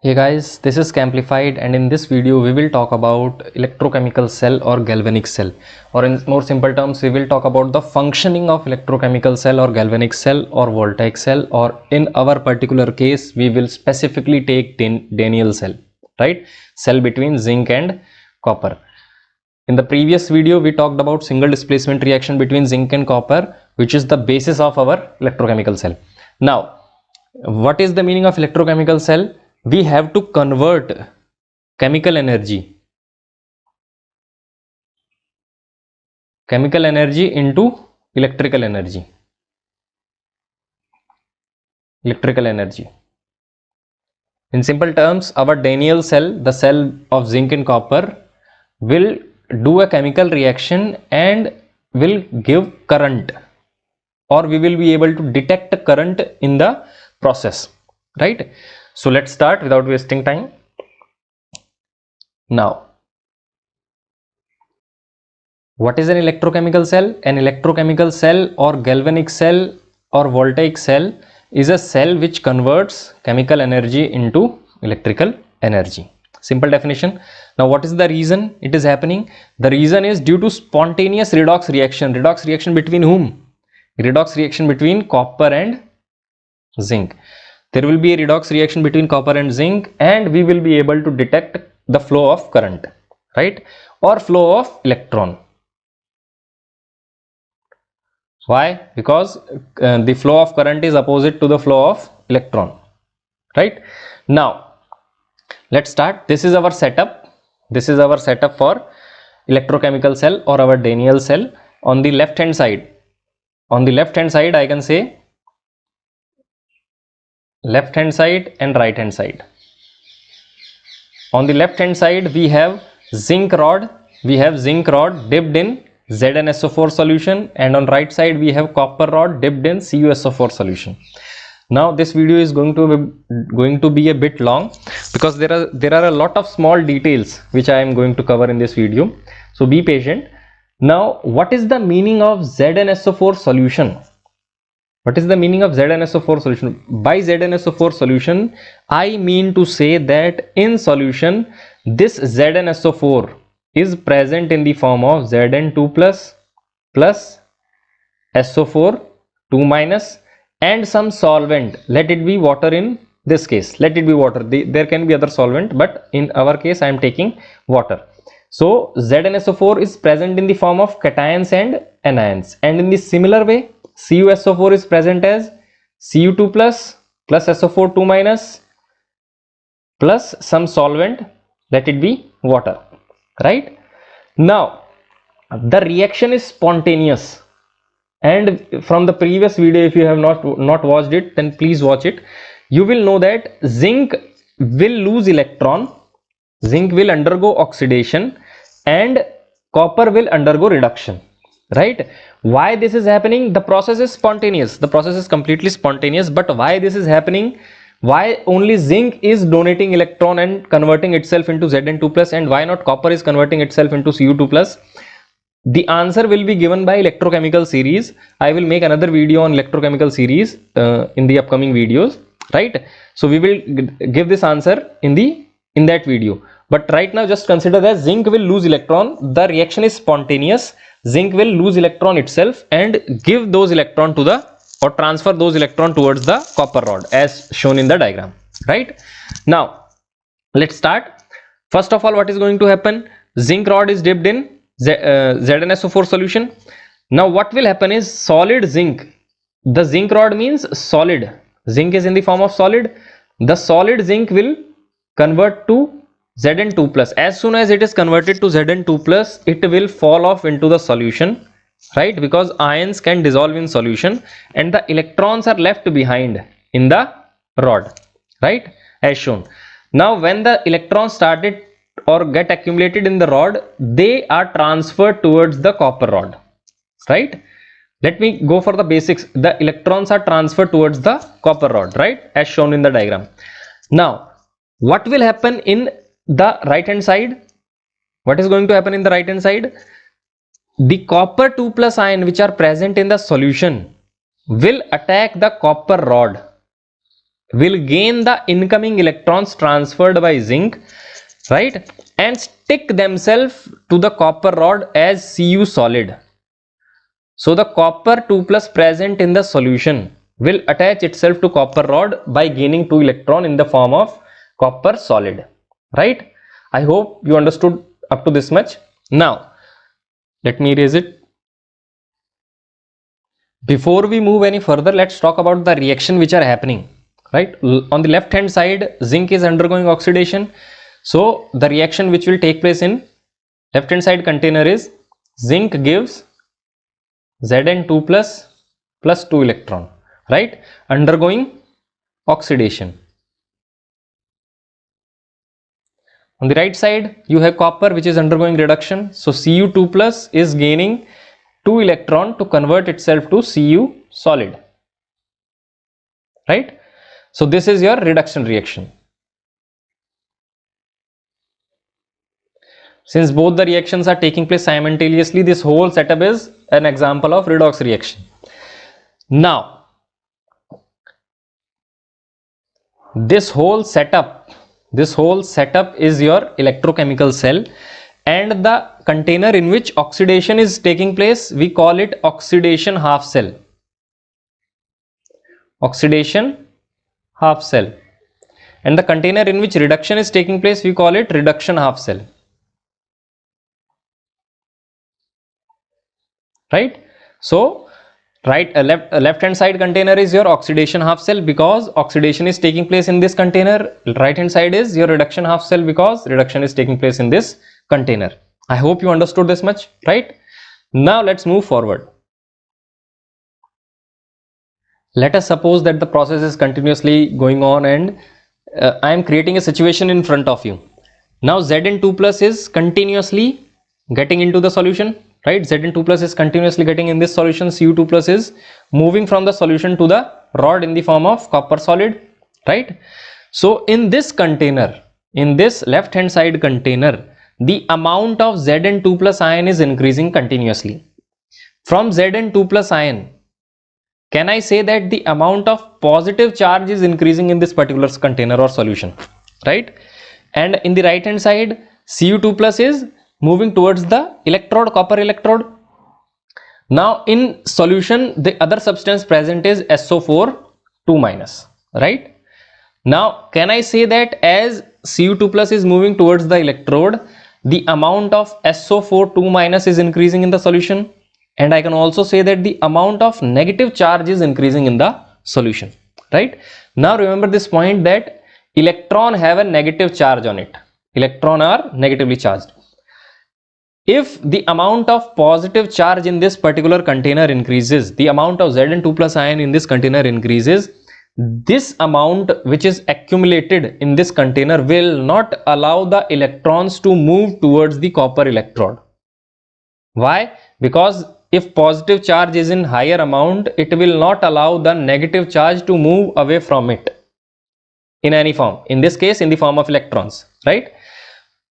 Hey guys, this is Camplified, and in this video we will talk about electrochemical cell or galvanic cell, or in more simple terms we will talk about the functioning of electrochemical cell or galvanic cell or voltaic cell, or in our particular case we will specifically take Daniell cell, right? Cell between zinc and copper. In the previous video we talked about single displacement reaction between zinc and copper, which is the basis of our electrochemical cell. Now, what is the meaning of electrochemical cell? We have to convert chemical energy into electrical energy. In simple terms, our Daniell cell, the cell of zinc and copper, will do a chemical reaction and will give current, or we will be able to detect current in the process, right? So let's start without wasting time. Now, what is an electrochemical cell? An electrochemical cell or galvanic cell or voltaic cell is a cell which converts chemical energy into electrical energy. Simple definition. Now, what is the reason it is happening? The reason is due to spontaneous redox reaction. Redox reaction between whom? Redox reaction between copper and zinc. There will be a redox reaction between copper and zinc, and we will be able to detect the flow of current, right? Or flow of electron. Why? Because the flow of current is opposite to the flow of electron, right? Now, let's start. This is our setup. This is our setup for electrochemical cell or our Daniell cell. On the left hand side, I can say left hand side and right hand side. On the left hand side, we have zinc rod. We have zinc rod dipped in ZnSO4 solution, and on right side we have copper rod dipped in CuSO4 solution. Now this video is going to be a bit long because there are a lot of small details which I am going to cover in this video. So be patient. Now, what is the meaning of ZnSO4 solution? What is the meaning of ZnSO4 solution? By ZnSO4 solution, I mean to say that in solution, this ZnSO4 is present in the form of Zn2 plus SO4 2 minus and some solvent. Let it be water in this case. Let it be water. There can be other solvent, but in our case I am taking water. So ZnSO4 is present in the form of cations and anions, and in the similar way CuSO4 is present as Cu2 plus SO4 2 minus plus some solvent, let it be water, right? Now the reaction is spontaneous, and from the previous video, if you have not watched it, then please watch it. You will know that zinc will lose electron, zinc will undergo oxidation, and copper will undergo reduction, right? Why this is happening? The process is spontaneous. The process is completely spontaneous. But why this is happening? Why only zinc is donating electron and converting itself into Zn2 plus, and why not copper is converting itself into Cu2 plus? The answer will be given by electrochemical series. I will make another video on electrochemical series in the upcoming videos, right? So we will give this answer in that video. But right now just consider that zinc will lose electron. The reaction is spontaneous. Zinc will lose electron itself and give those electron to the, or transfer those electron towards the copper rod as shown in the diagram, right? Now let's start. First of all, what is going to happen? Zinc rod is dipped in ZnSO4 solution. Now what will happen is solid zinc. The zinc rod means solid. Zinc is in the form of solid. The solid zinc will convert to Zn2 plus. As soon as it is converted to Zn2 plus, it will fall off into the solution, right? Because ions can dissolve in solution and the electrons are left behind in the rod, right? As shown. Now when the electrons started or get accumulated in the rod, they are transferred towards the copper rod, right? Let me go for the basics. The electrons are transferred towards the copper rod, right? As shown in the diagram. Now, what will happen in the right hand side? What is going to happen in the right hand side? The copper 2 plus ion which are present in the solution will attack the copper rod will gain the incoming electrons transferred by zinc, right, and stick themselves to the copper rod as Cu solid. So the copper 2 plus present in the solution will attach itself to copper rod by gaining 2 electron in the form of copper solid, right? I hope you understood up to this much. Now let me erase it. Before we move any further, let's talk about the reaction which are happening, right? On the left hand side, zinc is undergoing oxidation. So the reaction which will take place in left hand side container is zinc gives Zn2 plus 2 electron, right, undergoing oxidation. On the right side you have copper which is undergoing reduction, so Cu2 plus is gaining 2 electron to convert itself to Cu solid, right? So this is your reduction reaction. Since both the reactions are taking place simultaneously, this whole setup is an example of redox reaction. Now this whole setup is your electrochemical cell, and the container in which oxidation is taking place, we call it oxidation half cell. Oxidation half cell. And the container in which reduction is taking place, we call it reduction half cell, right? So left hand side container is your oxidation half cell because oxidation is taking place in this container. Right hand side is your reduction half cell because reduction is taking place in this container. I hope you understood this much, right? Now let's move forward. Let us suppose that the process is continuously going on and I am creating a situation in front of you. Now Zn2 plus is continuously getting into the solution, right? Zn2 plus is continuously getting in this solution. Cu2 plus is moving from the solution to the rod in the form of copper solid, right? So in this container, in this left hand side container, the amount of Zn2 plus ion is increasing continuously. From Zn2 plus ion, can I say that the amount of positive charge is increasing in this particular container or solution, right? And in the right hand side, Cu2 plus is moving towards the electrode, copper electrode. Now in solution, the other substance present is SO4 2 minus, right? Now can I say that as Cu2 plus is moving towards the electrode, the amount of SO4 2 minus is increasing in the solution? And I can also say that the amount of negative charge is increasing in the solution, right? Now remember this point that electron have a negative charge on it. Electron are negatively charged. If the amount of positive charge in this particular container increases, the amount of Zn2 plus ion in this container increases, this amount which is accumulated in this container will not allow the electrons to move towards the copper electrode. Why? Because if positive charge is in higher amount, it will not allow the negative charge to move away from it in any form, in this case in the form of electrons, right?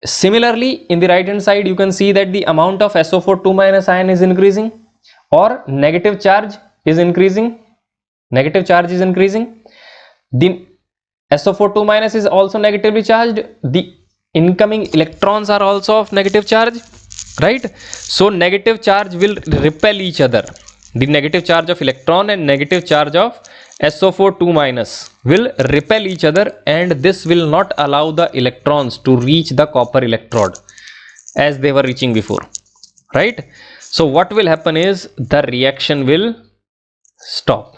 Similarly, in the right hand side you can see that the amount of SO4 2 minus ion is increasing, or negative charge is increasing. Negative charge is increasing. The SO4 2 minus is also negatively charged. The incoming electrons are also of negative charge, right? So negative charge will repel each other. The negative charge of electron and negative charge of SO4 2 minus will repel each other, and this will not allow the electrons to reach the copper electrode as they were reaching before, right? So what will happen is the reaction will stop.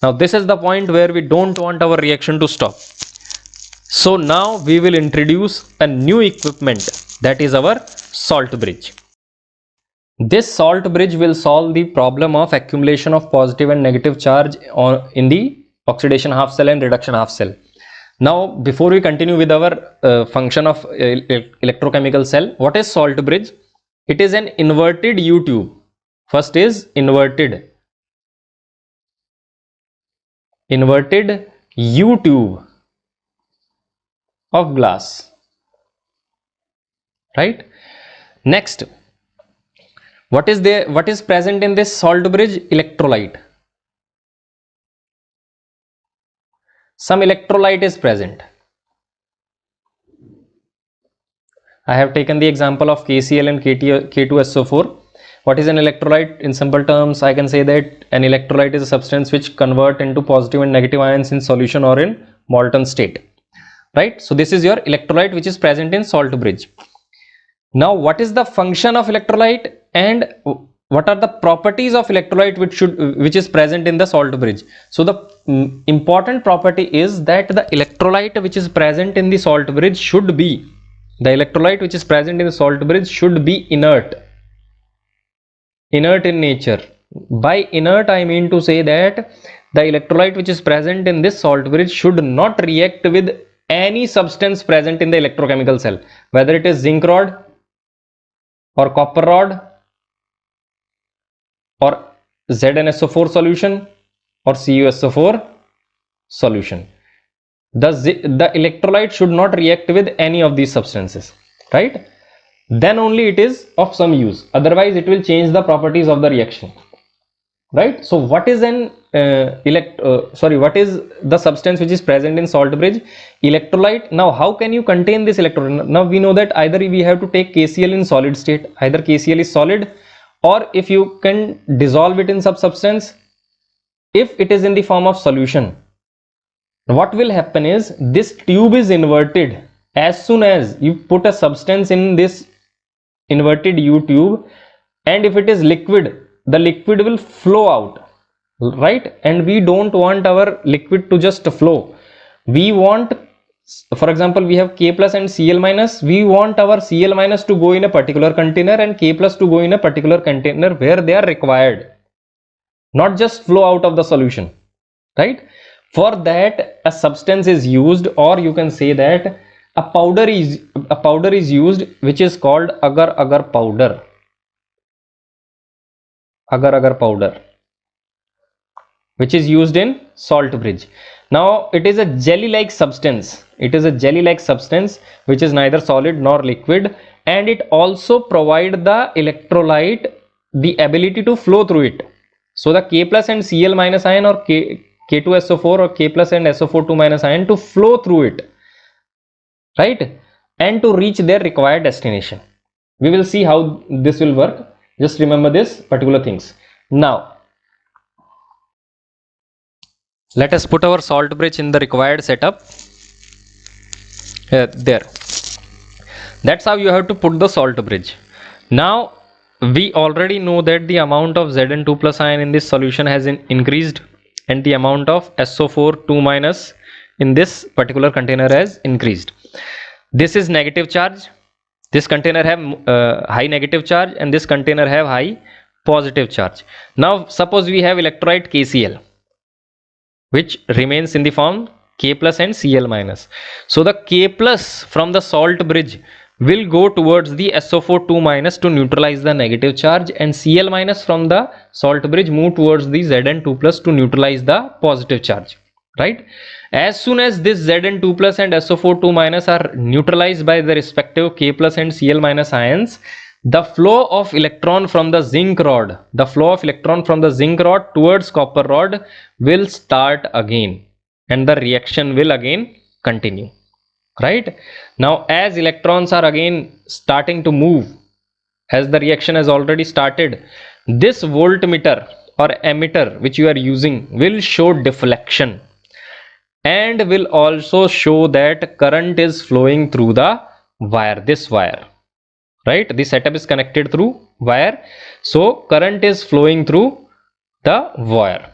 Now this is the point where we don't want our reaction to stop. So now we will introduce a new equipment, that is our salt bridge. This salt bridge will solve the problem of accumulation of positive and negative charge in the oxidation half cell and reduction half cell. Now before we continue with our function of electrochemical cell, what is salt bridge? It is an inverted U tube. First is inverted U tube of glass, right? Next, what is present in this salt bridge? Electrolyte. some electrolyte is present. I have taken the example of KCl and K2SO4. What is an electrolyte? In simple terms, I can say that an electrolyte is a substance which convert into positive and negative ions in solution or in molten state. Right? So this is your electrolyte which is present in salt bridge. Now, what is the function of electrolyte and what are the properties of electrolyte which is present in the salt bridge? So the important property is that the electrolyte which is present in the salt bridge should be inert in nature. By inert, I mean to say that the electrolyte which is present in this salt bridge should not react with any substance present in the electrochemical cell, whether it is zinc rod or copper rod or ZnSO4 solution or CuSO4 solution. The electrolyte should not react with any of these substances, right? Then only it is of some use, otherwise it will change the properties of the reaction, right? So what is what is the substance which is present in salt bridge? Electrolyte. Now how can you contain this electrolyte? Now we know that either we have to take KCl in solid state, either KCl is solid, or if you can dissolve it in some substance, if it is in the form of solution, what will happen is this tube is inverted. As soon as you put a substance in this inverted U tube, and if it is liquid, the liquid will flow out, right? And we don't want our liquid to just flow. We want, for example, we have K plus and Cl minus. We want our Cl minus to go in a particular container and K plus to go in a particular container where they are required, not just flow out of the solution, right? For that, a substance is used, or you can say that a powder is used, which is called agar-agar powder. Agar-agar powder, which is used in salt bridge. Now it is a jelly-like substance. It is a jelly-like substance which is neither solid nor liquid, and it also provides the electrolyte the ability to flow through it. So the K plus and Cl minus ion, or K2SO4 or K plus and SO4 2 minus ion, to flow through it, right, and to reach their required destination. We will see how this will work. Just remember this particular things. Now let us put our salt bridge in the required setup. There, that's how you have to put the salt bridge. Now we already know that the amount of Zn2 plus ion in this solution has increased, and the amount of SO4 2 minus in this particular container has increased. This is negative charge. This container have high negative charge, and this container have high positive charge. Now suppose we have electrolyte KCl, which remains in the form K plus and Cl minus. So the K plus from the salt bridge will go towards the SO4 2 minus to neutralize the negative charge, and Cl minus from the salt bridge move towards the Zn2 plus to neutralize the positive charge, right? As soon as this Zn2 plus and SO4 2 minus are neutralized by the respective K plus and Cl minus ions, the flow of electron from the zinc rod towards copper rod will start again, and the reaction will again continue, right? Now as electrons are again starting to move, as the reaction has already started, this voltmeter or emitter which you are using will show deflection, and will also show that current is flowing through the wire, this wire, right? The setup is connected through wire, so current is flowing through the wire,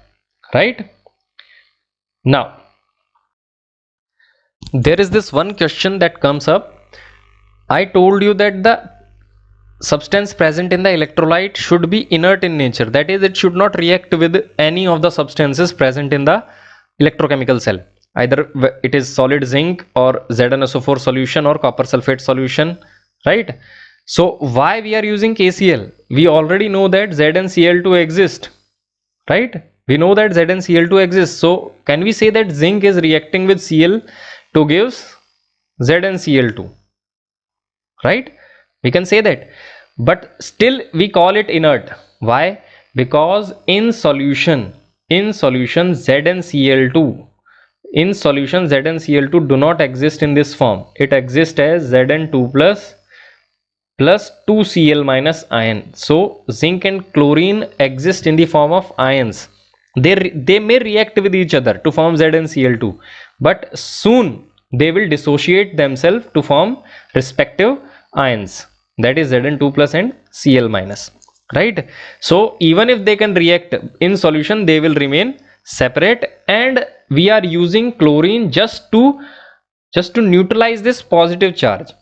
right? Now there is this one question that comes up. I told you that the substance present in the electrolyte should be inert in nature, that is, it should not react with any of the substances present in the electrochemical cell, either it is solid zinc or ZnSO4 solution or copper sulfate solution, right? So why we are using KCl? We already know that ZnCl2 exist, right? We know that ZnCl2 exists. So can we say that zinc is reacting with Cl to give ZnCl2, right? We can say that, but still we call it inert. Why? Because in solution ZnCl2 In solution, ZnCl2 do not exist in this form. It exists as Zn2 plus 2Cl minus ion. So zinc and chlorine exist in the form of ions. They may react with each other to form ZnCl2, but soon they will dissociate themselves to form respective ions, that is Zn2 plus and Cl minus, right? So even if they can react in solution, they will remain separate, and we are using chlorine just to neutralize this positive charge.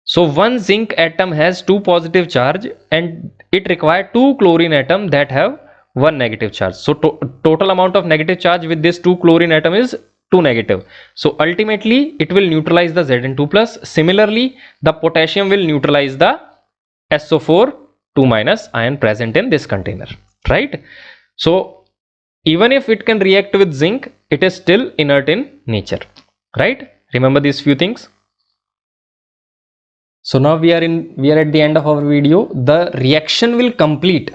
So one zinc atom has two positive charge and it requires two chlorine atom that have one negative charge. So total amount of negative charge with this two chlorine atom is 2 negative. So ultimately it will neutralize the Zn2 plus. Similarly, the potassium will neutralize the SO4 2 minus ion present in this container, right? So even if it can react with zinc, it is still inert in nature, right? Remember these few things. So now we are at the end of our video. The reaction will complete.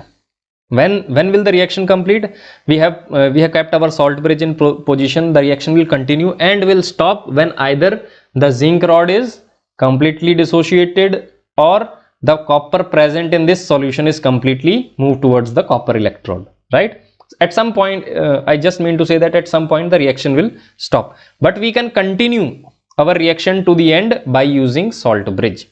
When will the reaction complete? We have kept our salt bridge in position. The reaction will continue and will stop when either the zinc rod is completely dissociated or the copper present in this solution is completely moved towards the copper electrode, right? At some point, I just mean to say that at some point the reaction will stop, but we can continue our reaction to the end by using salt bridge,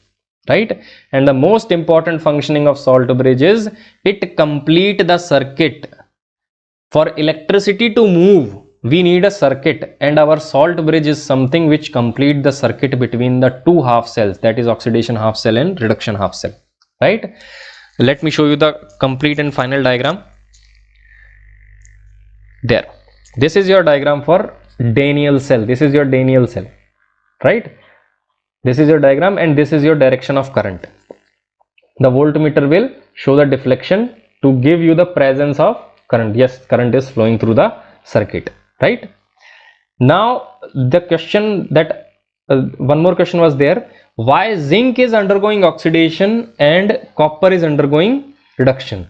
right? And the most important functioning of salt bridge is it complete the circuit. For electricity to move, we need a circuit, and our salt bridge is something which complete the circuit between the two half cells, that is oxidation half cell and reduction half cell, right? Let me show you the complete and final diagram. There, this is your diagram for Daniell cell. This is your Daniell cell, right? This is your diagram and this is your direction of current. The voltmeter will show the deflection to give you the presence of current. Yes, current is flowing through the circuit, right? Now the question that one more question was there: why zinc is undergoing oxidation and copper is undergoing reduction?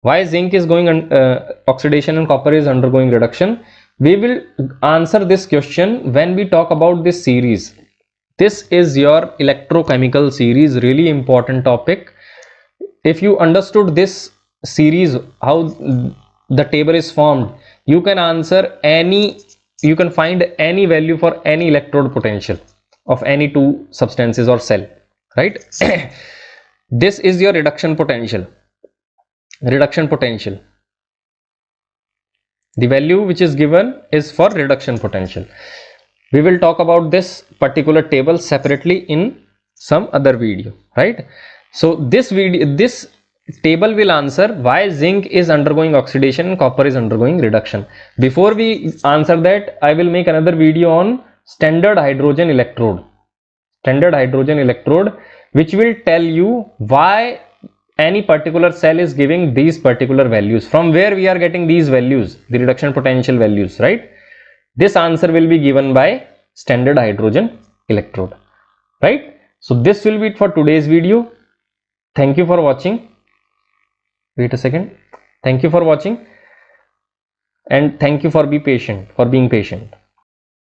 Why zinc is going oxidation and copper is undergoing reduction? We will answer this question when we talk about this series. This is your electrochemical series, really important topic. If you understood this series, how the table is formed, you can find any value for any electrode potential of any two substances or cell, right? This is your reduction potential. The value which is given is for reduction potential. We will talk about this particular table separately in some other video, right? So this table will answer why zinc is undergoing oxidation and copper is undergoing reduction. Before we answer that, I will make another video on standard hydrogen electrode, which will tell you why any particular cell is giving these particular values, from where we are getting these values, the reduction potential values, right? This answer will be given by standard hydrogen electrode, right? So this will be it for today's video. Thank you for watching. Wait a second. Thank you for watching and thank you for being patient.